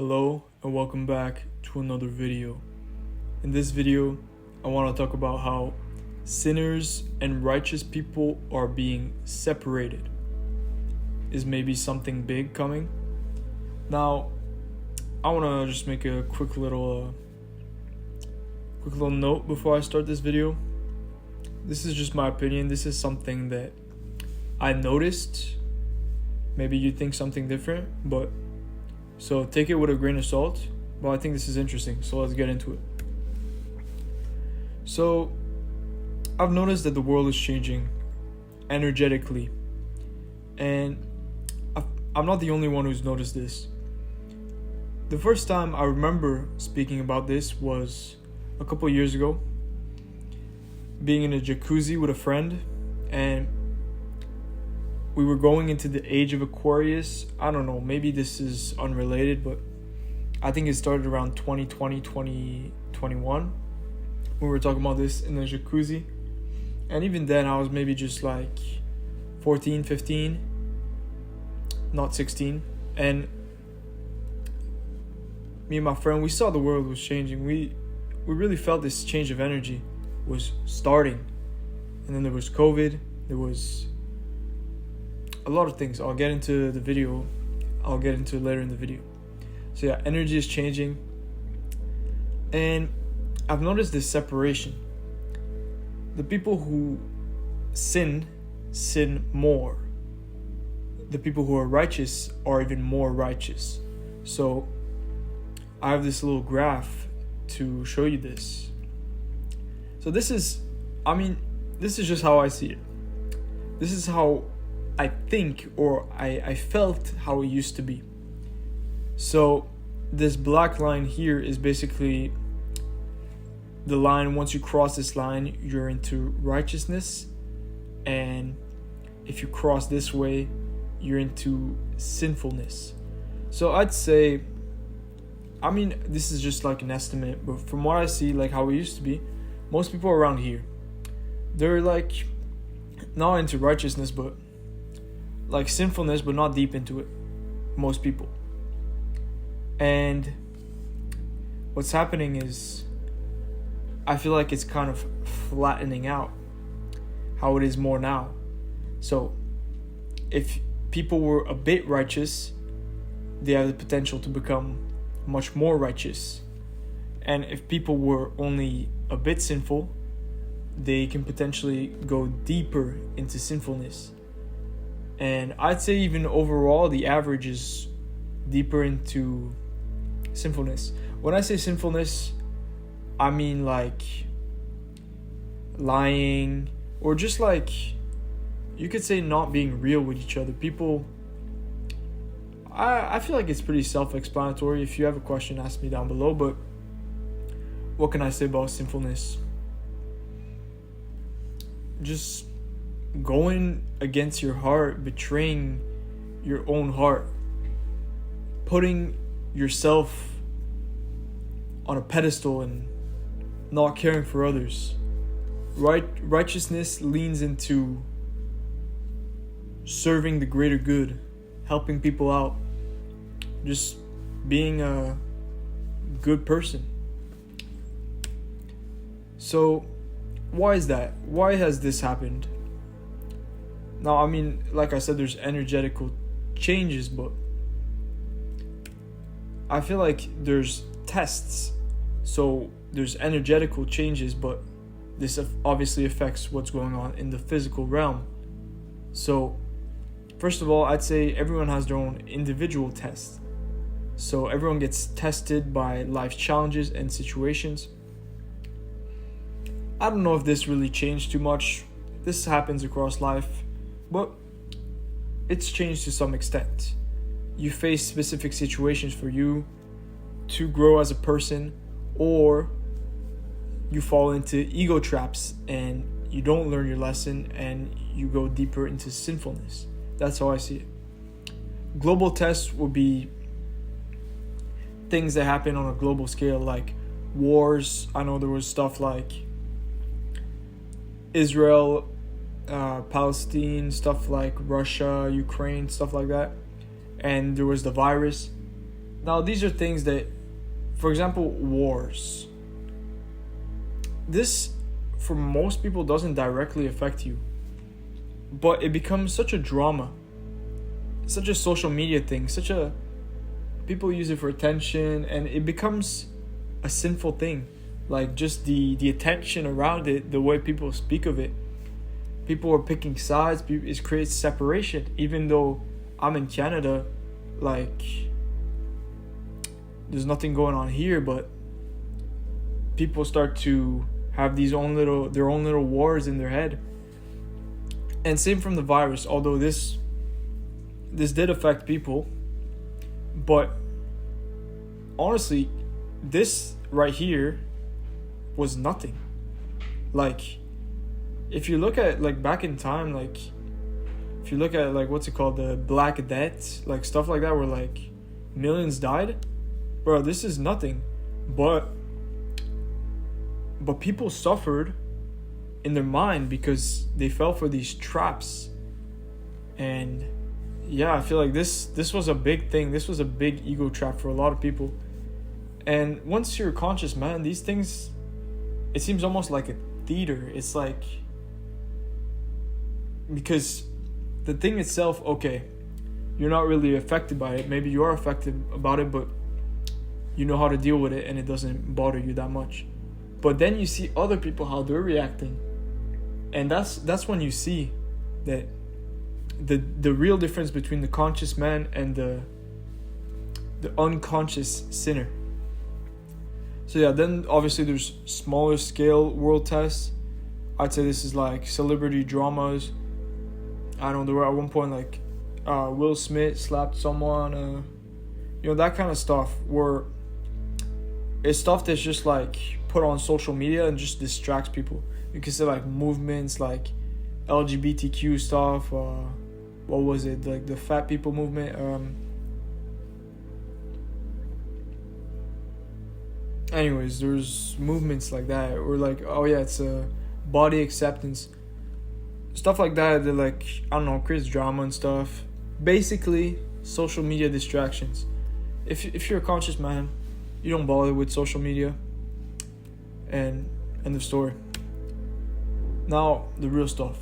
Hello and welcome back to another video. In this video, I want to talk about how sinners and righteous people are being separated. Is maybe something big coming? Now, I want to just make a quick little note before I start this video. This is just my opinion. This is something that I noticed. Maybe you think something different, so take it with a grain of salt, but I think this is interesting, so let's get into it. So, I've noticed that the world is changing energetically, and I'm not the only one who's noticed this. The first time I remember speaking about this was a couple years ago, being in a jacuzzi with a friend, and we were going into the age of Aquarius. I don't know, maybe this is unrelated, but I think it started around 2020, 2021. We were talking about this in the jacuzzi. And even then, I was maybe just like 14, 15, not 16. And me and my friend, we saw the world was changing. We really felt this change of energy was starting. And then there was COVID. There was a lot of things. I'll get into it later in the video. So yeah, energy is changing, and I've noticed this separation. The people who sin more. The people who are righteous are even more righteous. So I have this little graph to show you this. So this is just how I see it. This is how I think, or I felt how it used to be. So this black line here is basically the line. Once you cross this line, you're into righteousness, and if you cross this way, you're into sinfulness. So I'd say, this is just like an estimate, but from what I see, like how it used to be, most people around here, they're like not into righteousness, but like sinfulness, but not deep into it. Most people. And what's happening is, I feel like it's kind of flattening out how it is more now. So if people were a bit righteous, they have the potential to become much more righteous. And if people were only a bit sinful, they can potentially go deeper into sinfulness. And I'd say even overall, the average is deeper into sinfulness. When I say sinfulness, I mean like lying, or just like, you could say not being real with each other. People, I feel like it's pretty self-explanatory. If you have a question, ask me down below. But what can I say about sinfulness? Just going against your heart, betraying your own heart, putting yourself on a pedestal and not caring for others. Righteousness leans into serving the greater good, helping people out, just being a good person. So why is that? Why has this happened? Now, like I said, there's energetical changes, but I feel like there's tests. So there's energetical changes, but this obviously affects what's going on in the physical realm. So first of all, I'd say everyone has their own individual test. So everyone gets tested by life's challenges and situations. I don't know if this really changed too much. This happens across life, but it's changed to some extent. You face specific situations for you to grow as a person, or you fall into ego traps and you don't learn your lesson and you go deeper into sinfulness. That's how I see it. Global tests would be things that happen on a global scale, like wars. I know there was stuff like Israel, Palestine, stuff like Russia, Ukraine, stuff like that. And there was the virus. Now, these are things that, for example, wars. This, for most people, doesn't directly affect you, but it becomes such a drama, such a social media thing, people use it for attention, and it becomes a sinful thing. Like, just the attention around it, the way people speak of it. People are picking sides. It creates separation. Even though I'm in Canada, like, there's nothing going on here, but people start to have their own little wars in their head. And same from the virus, although this did affect people, but honestly, this right here was nothing. Like, if you look at, like, back in time, like, if you look at, like, what's it called, the Black Death, like, stuff like that, where, like, millions died, bro, this is nothing. But people suffered in their mind because they fell for these traps. And yeah, I feel like this was a big thing. This was a big ego trap for a lot of people. And once you're conscious, man, these things, it seems almost like a theater. It's like, because the thing itself, okay, you're not really affected by it. Maybe you are affected about it, but you know how to deal with it and it doesn't bother you that much. But then you see other people, how they're reacting. And that's when you see that the real difference between the conscious man and the unconscious sinner. So yeah, then obviously there's smaller scale world tests. I'd say this is like celebrity dramas. I don't know, there were at one point like Will Smith slapped someone, that kind of stuff, where it's stuff that's just like put on social media and just distracts people. You can say like movements like LGBTQ stuff, what was it, like the fat people movement, anyways, there's movements like that, or like, oh yeah, it's a body acceptance, stuff like that like, I don't know, creates drama and stuff. Basically, social media distractions. If you're a conscious man, you don't bother with social media, and end of story. Now, the real stuff.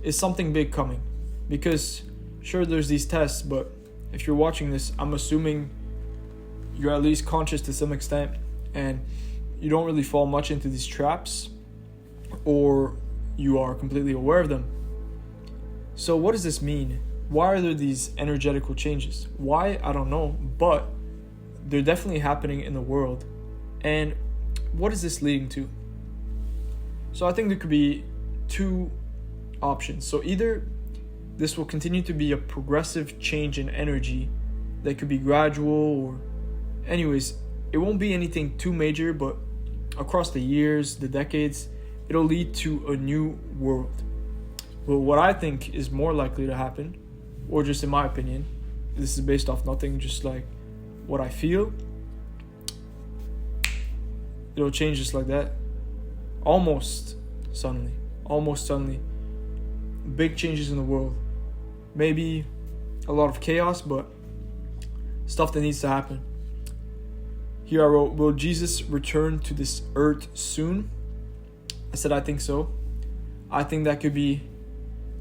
Is something big coming? Because sure, there's these tests, but if you're watching this, I'm assuming you're at least conscious to some extent, and you don't really fall much into these traps, or you are completely aware of them. So what does this mean? Why are there these energetical changes? Why? I don't know, but they're definitely happening in the world. And what is this leading to? So I think there could be two options. So either this will continue to be a progressive change in energy that could be gradual, or anyways, it won't be anything too major, but across the years, the decades, it'll lead to a new world. But what I think is more likely to happen, or just in my opinion, this is based off nothing, just like what I feel, it'll change just like that. Almost suddenly. Big changes in the world. Maybe a lot of chaos, but stuff that needs to happen. Here I wrote, will Jesus return to this earth soon? I said I think so. I think that could be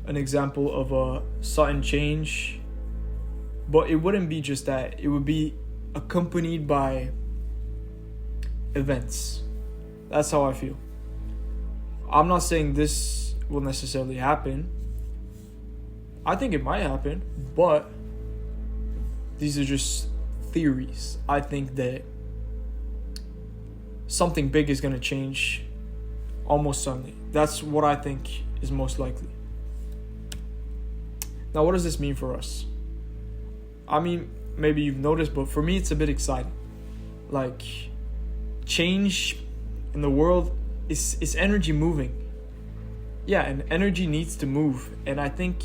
an example of a sudden change. But it wouldn't be just that. It would be accompanied by events. That's how I feel. I'm not saying this will necessarily happen. I think it might happen, but these are just theories. I think that something big is going to change almost suddenly. That's what I think is most likely. Now, what does this mean for us? I mean, maybe you've noticed, but for me, it's a bit exciting. Like, change in the world is energy moving. Yeah, and energy needs to move. And I think,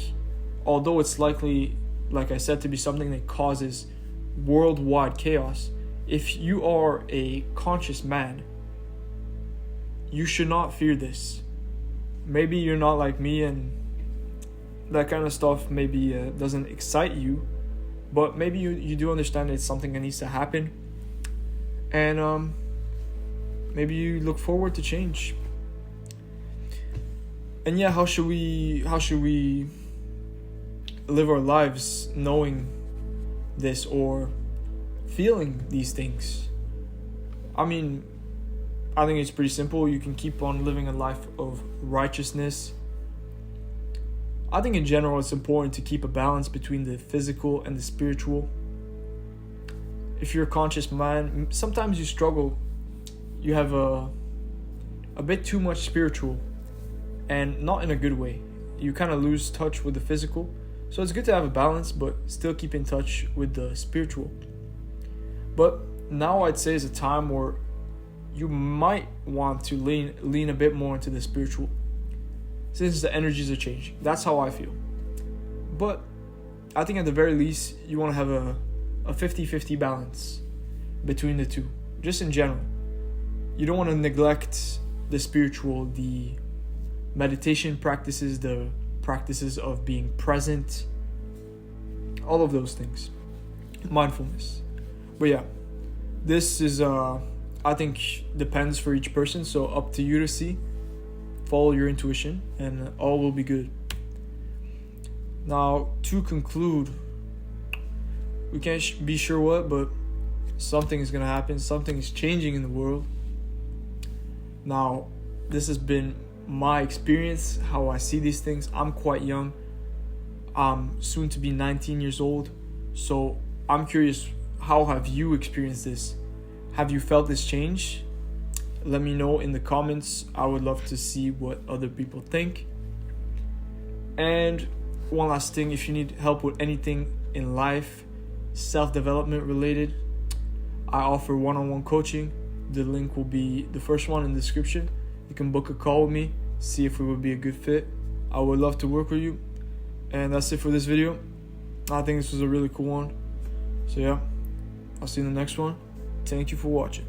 although it's likely, like I said, to be something that causes worldwide chaos, if you are a conscious man, you should not fear this. Maybe you're not like me and that kind of stuff maybe doesn't excite you, but maybe you do understand it's something that needs to happen, and maybe you look forward to change. And yeah, how should we live our lives knowing this or feeling these things? I mean, I think it's pretty simple. You can keep on living a life of righteousness. I think in general it's important to keep a balance between the physical and the spiritual. If you're a conscious man, sometimes you struggle. You have a bit too much spiritual, and not in a good way. You kind of lose touch with the physical. So it's good to have a balance, but still keep in touch with the spiritual. But now I'd say is a time where you might want to lean a bit more into the spiritual, since the energies are changing. That's how I feel. But I think at the very least, you want to have a 50-50 balance between the two, just in general. You don't want to neglect the spiritual, the meditation practices, the practices of being present, all of those things, mindfulness. But yeah, this is I think depends for each person, so up to you to see. Follow your intuition and all will be good. Now, to conclude, we can't be sure what, but something is going to happen. Something is changing in the world. Now, this has been my experience, how I see these things. I'm quite young. I'm soon to be 19 years old. So I'm curious, how have you experienced this? Have you felt this change? Let me know in the comments. I would love to see what other people think. And one last thing, if you need help with anything in life, self-development related, I offer one-on-one coaching. The link will be the first one in the description. You can book a call with me, see if we would be a good fit. I would love to work with you. And that's it for this video. I think this was a really cool one. So yeah, I'll see you in the next one. Thank you for watching.